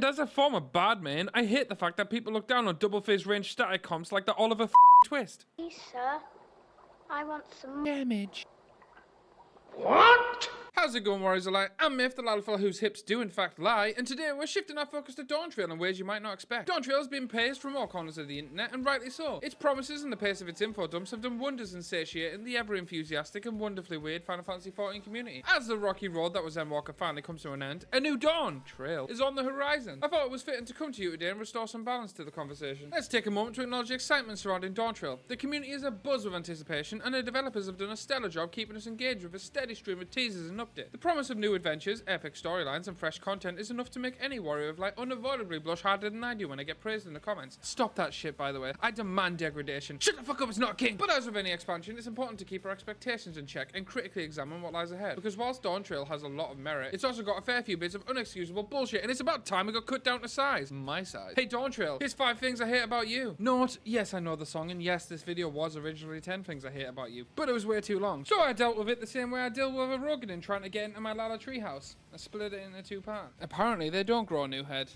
as a former badman, I hate the fact that people look down on double-phase range static comps like the Oliver Twist. Please, sir. I want some Damage. What? How's it going, Warriors Alike? I'm Myth, the little fella whose hips do in fact lie, and today we're shifting our focus to Dawntrail in ways you might not expect. Dawntrail has been praised from all corners of the internet, and rightly so. Its promises and the pace of its info dumps have done wonders in satiating the ever-enthusiastic and wonderfully weird Final Fantasy XIV community. As the rocky road that was Endwalker finally comes to an end, a new Dawntrail is on the horizon. I thought it was fitting to come to you today and restore some balance to the conversation. Let's take a moment to acknowledge the excitement surrounding Dawntrail. The community is abuzz with anticipation, and the developers have done a stellar job keeping us engaged with a steady stream of teasers and updates. The promise of new adventures, epic storylines, and fresh content is enough to make any warrior of light unavoidably blush harder than I do when I get praised in the comments. Stop that shit, by the way. I demand degradation. Shut the fuck up, it's not king! But as with any expansion, it's important to keep our expectations in check and critically examine what lies ahead. Because whilst Dawntrail has a lot of merit, it's also got a fair few bits of unexcusable bullshit, and it's about time we got cut down to size. My size. Hey Dawntrail, here's 5 things I hate about you. Note, yes I know the song, and yes this video was originally 10 things I hate about you, but it was way too long. So I dealt with it the same way I deal with a Rogadin trying to get into my Lala treehouse. I split it into 2 parts. Apparently they don't grow a new head.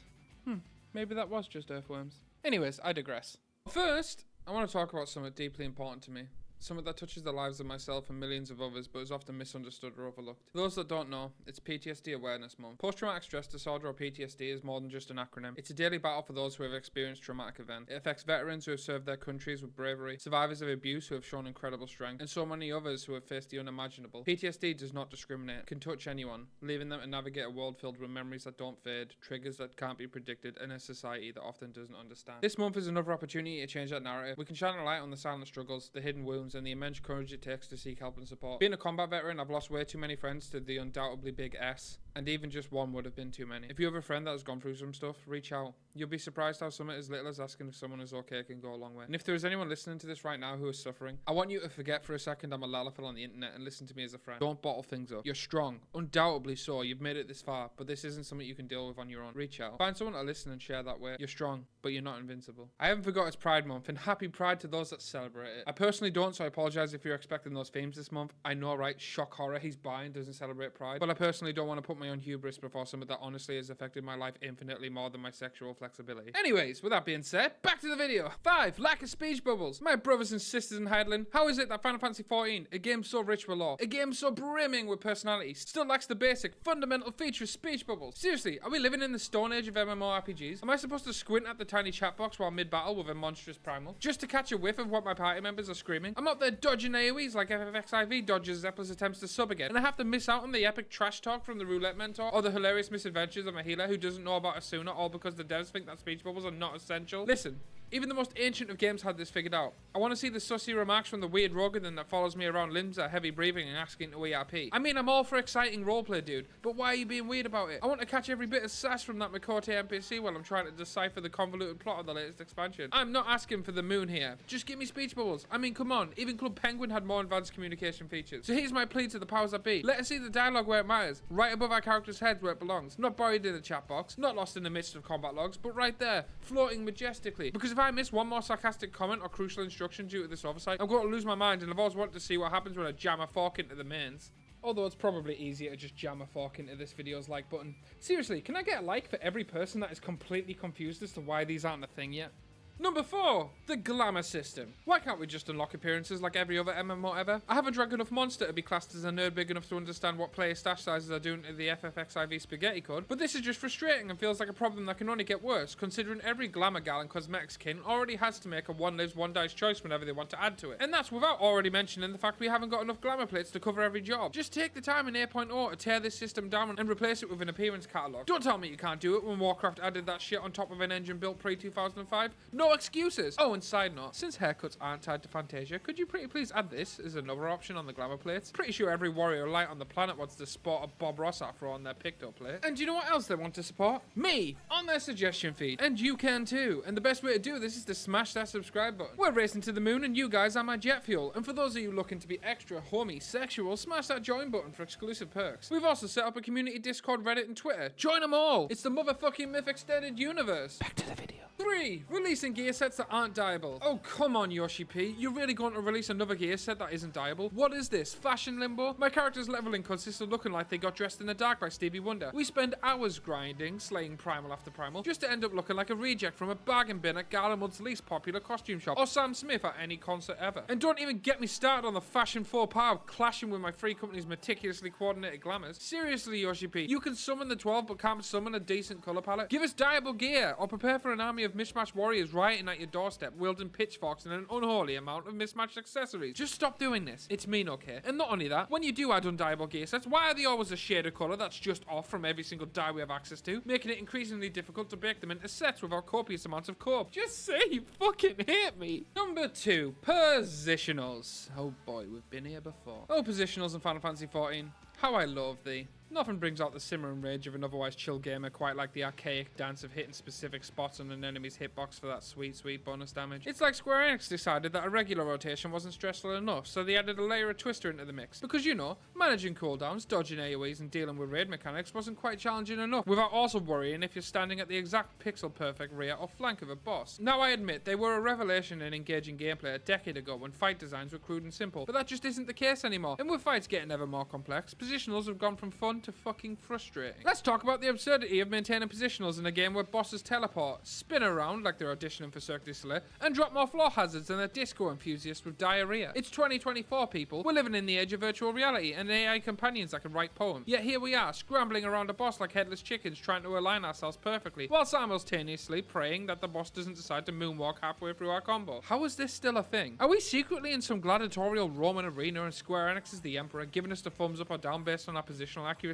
Maybe that was just earthworms. Anyways, I digress. First, I want to talk about something deeply important to me. Something that touches the lives of myself and millions of others, but is often misunderstood or overlooked. For those that don't know, it's PTSD Awareness Month. Post-traumatic stress disorder, or PTSD, is more than just an acronym. It's a daily battle for those who have experienced traumatic events. It affects veterans who have served their countries with bravery, survivors of abuse who have shown incredible strength, and so many others who have faced the unimaginable. PTSD does not discriminate. It can touch anyone, leaving them to navigate a world filled with memories that don't fade, triggers that can't be predicted, and a society that often doesn't understand. This month is another opportunity to change that narrative. We can shine a light on the silent struggles, the hidden wounds, and the immense courage it takes to seek help and support. Being a combat veteran, I've lost way too many friends to the undoubtedly big S, and even just one would have been too many. If you have a friend that has gone through some stuff, reach out. You'll be surprised how something as little as asking if someone is okay can go a long way. And if there is anyone listening to this right now who is suffering, I want you to forget for a second I'm a lalafel on the internet and listen to me as a friend. Don't bottle things up. You're strong, undoubtedly so. You've made it this far, but this isn't something you can deal with on your own. Reach out. Find someone to listen and share that way. You're strong, but you're not invincible. I haven't forgot it's Pride Month, and happy Pride to those that celebrate it. I personally don't, so I apologize if you're expecting those themes this month. I know, right? Shock horror. He's bi and doesn't celebrate Pride. But I personally don't want to put my own hubris before something that honestly has affected my life infinitely more than my sexual flexibility. Anyways, with that being said, back to the video. 5. Lack of speech bubbles. My brothers and sisters in Heidelin, how is it that Final Fantasy XIV, a game so rich with lore, a game so brimming with personality, still lacks the basic, fundamental feature of speech bubbles? Seriously, are we living in the stone age of MMORPGs? Am I supposed to squint at the tiny chat box while mid-battle with a monstrous primal, just to catch a whiff of what my party members are screaming? I'm up there dodging AoEs like FFXIV dodges Zeppel's attempts to sub again, and I have to miss out on the epic trash talk from the roulette mentor, or the hilarious misadventures of a healer who doesn't know about Asuna, all because the devs think that speech bubbles are not essential. Listen, even the most ancient of games had this figured out. I want to see the sussy remarks from the weird Rogadin that follows me around Limsa, heavy breathing and asking to ERP. I mean, I'm all for exciting roleplay, dude, but why are you being weird about it? I want to catch every bit of sass from that Makote NPC while I'm trying to decipher the convoluted plot of the latest expansion. I'm not asking for the moon here. Just give me speech bubbles. I mean, come on, even Club Penguin had more advanced communication features. So here's my plea to the powers that be. Let us see the dialogue where it matters, right above our characters' heads where it belongs. Not buried in the chat box, not lost in the midst of combat logs, but right there, floating majestically. Because if I miss one more sarcastic comment or crucial instruction due to this oversight, I'm going to lose my mind, and I've always wanted to see what happens when I jam a fork into the mains. Although it's probably easier to just jam a fork into this video's like button. Seriously, can I get a like for every person that is completely confused as to why these aren't a thing yet? Number 4, the Glamour system. Why can't we just unlock appearances like every other MMO ever? I haven't drunk enough monster to be classed as a nerd big enough to understand what player stash sizes are doing to the FFXIV spaghetti code, but this is just frustrating and feels like a problem that can only get worse, considering every Glamour gal and cosmetics kin already has to make a one lives one dies choice whenever they want to add to it. And that's without already mentioning the fact we haven't got enough Glamour plates to cover every job. Just take the time in 8.0 to tear this system down and replace it with an appearance catalogue. Don't tell me you can't do it when Warcraft added that shit on top of an engine built pre-2005. No excuses. Oh, and side note, since haircuts aren't tied to Fantasia, could you pretty please add this as another option on the Glamour plates? Pretty sure every warrior light on the planet wants to sport a Bob Ross afro on their picto plate. And do you know what else they want to support? Me! On their suggestion feed. And you can too. And the best way to do this is to smash that subscribe button. We're racing to the moon and you guys are my jet fuel. And for those of you looking to be extra homosexual, smash that join button for exclusive perks. We've also set up a community Discord, Reddit and Twitter. Join them all! It's the motherfucking Myth Extended Universe. Back to the video. 3. Releasing maintaining gear sets that aren't dyeable. Oh, come on, Yoshi P. You're really going to release another gear set that isn't dyeable? What is this? Fashion limbo? My character's leveling consists of looking like they got dressed in the dark by Stevie Wonder. We spend hours grinding, slaying primal after primal, just to end up looking like a reject from a bargain bin at Garlemald's least popular costume shop, or Sam Smith at any concert ever. And don't even get me started on the fashion faux pas of clashing with my free company's meticulously coordinated glamours. Seriously, Yoshi P, you can summon the 12 but can't summon a decent color palette? Give us dyeable gear, or prepare for an army of mismatched warriors rioting at your doorstep, wielding pitchforks and an unholy amount of mismatched accessories. Just stop doing this. It's mean, okay? And not only that, when you do add undyeable gear sets, why are they always a shade of color that's just off from every single dye we have access to, making it increasingly difficult to break them into sets without copious amounts of cope? Just say you fucking hate me. Number 2, positionals. Oh boy, we've been here before. Oh, positionals in Final Fantasy XIV. How I love thee. Nothing brings out the simmer and rage of an otherwise chill gamer quite like the archaic dance of hitting specific spots on an enemy's hitbox for that sweet, sweet bonus damage. It's like Square Enix decided that a regular rotation wasn't stressful enough, so they added a layer of twister into the mix. Because, you know, managing cooldowns, dodging AoEs, and dealing with raid mechanics wasn't quite challenging enough, without also worrying if you're standing at the exact pixel-perfect rear or flank of a boss. Now, I admit, they were a revelation in engaging gameplay a decade ago when fight designs were crude and simple, but that just isn't the case anymore. And with fights getting ever more complex, positionals have gone from fun to fucking frustrating. Let's talk about the absurdity of maintaining positionals in a game where bosses teleport, spin around like they're auditioning for Cirque du Soleil, and drop more floor hazards than a disco enthusiast with diarrhea. It's 2024, people. We're living in the age of virtual reality and AI companions that can write poems. Yet here we are, scrambling around a boss like headless chickens, trying to align ourselves perfectly, while simultaneously praying that the boss doesn't decide to moonwalk halfway through our combo. How is this still a thing? Are we secretly in some gladiatorial Roman arena and Square Enix is the emperor, giving us the thumbs up or down based on our positional accuracy?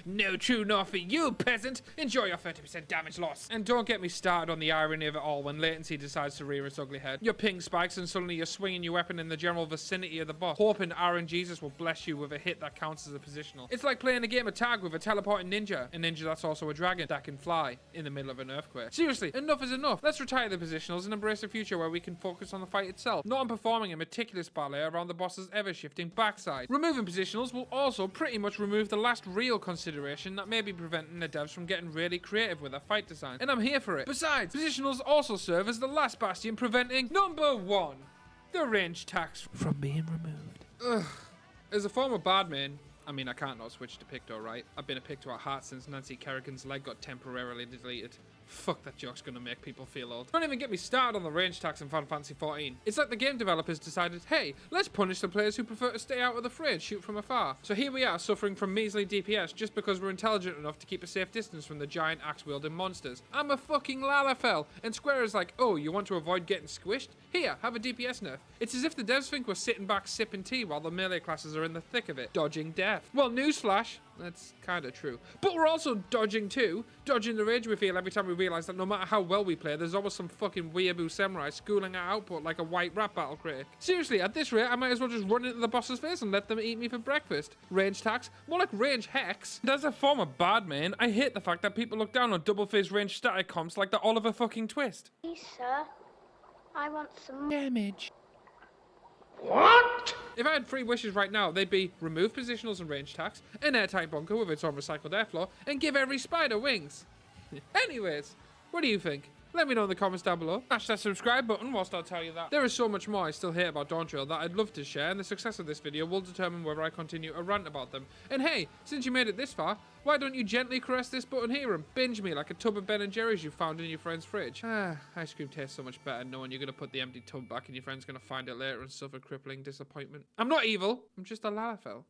No true north for you, peasant. Enjoy your 30% damage loss. And don't get me started on the irony of it all when latency decides to rear its ugly head. Your ping spikes and suddenly you're swinging your weapon in the general vicinity of the boss, hoping RNGesus will bless you with a hit that counts as a positional. It's like playing a game of tag with a teleporting ninja, a ninja that's also a dragon that can fly in the middle of an earthquake. Seriously, enough is enough. Let's retire the positionals and embrace a future where we can focus on the fight itself, not on performing a meticulous ballet around the boss's ever-shifting backside. Removing positionals will also pretty much remove the last real consideration that may be preventing the devs from getting really creative with their fight design, and I'm here for it. Besides, positionals also serve as the last bastion preventing number 1, the range tax from being removed. Ugh. As a former badman, I mean, I can't not switch to Picto, right? I've been a Picto at heart since Nancy Kerrigan's leg got temporarily deleted. Fuck, that joke's gonna make people feel old. Don't even get me started on the range tax in Final Fantasy XIV. It's like the game developers decided, hey, let's punish the players who prefer to stay out of the fray and shoot from afar. So here we are suffering from measly DPS just because we're intelligent enough to keep a safe distance from the giant axe-wielding monsters. I'm a fucking Lalafell, and Square is like, oh, you want to avoid getting squished? Here, have a DPS nerf. It's as if the devs think we're sitting back sipping tea while the melee classes are in the thick of it, dodging death. Well, newsflash, that's kinda true. But we're also dodging too. Dodging the rage we feel every time we realise that no matter how well we play, there's always some fucking weeaboo samurai schooling our output like a white rap battle critic. Seriously, at this rate, I might as well just run into the boss's face and let them eat me for breakfast. Range tax? More like range hex. And as a former badman, I hate the fact that people look down on double-phase range static comps like the Oliver fucking Twist. Please, sir. I want some Damage. What? If I had 3 wishes right now, they'd be remove positionals and range tax, an airtight bunker with its own recycled airflow, and give every spider wings. Anyways, what do you think? Let me know in the comments down below. Smash that subscribe button whilst I'll tell you that. There is so much more I still hate about Dawntrail that I'd love to share, and the success of this video will determine whether I continue a rant about them. And hey, since you made it this far, why don't you gently caress this button here and binge me like a tub of Ben & Jerry's you found in your friend's fridge? Ice cream tastes so much better knowing you're going to put the empty tub back and your friend's going to find it later and suffer crippling disappointment. I'm not evil, I'm just a Lalafell.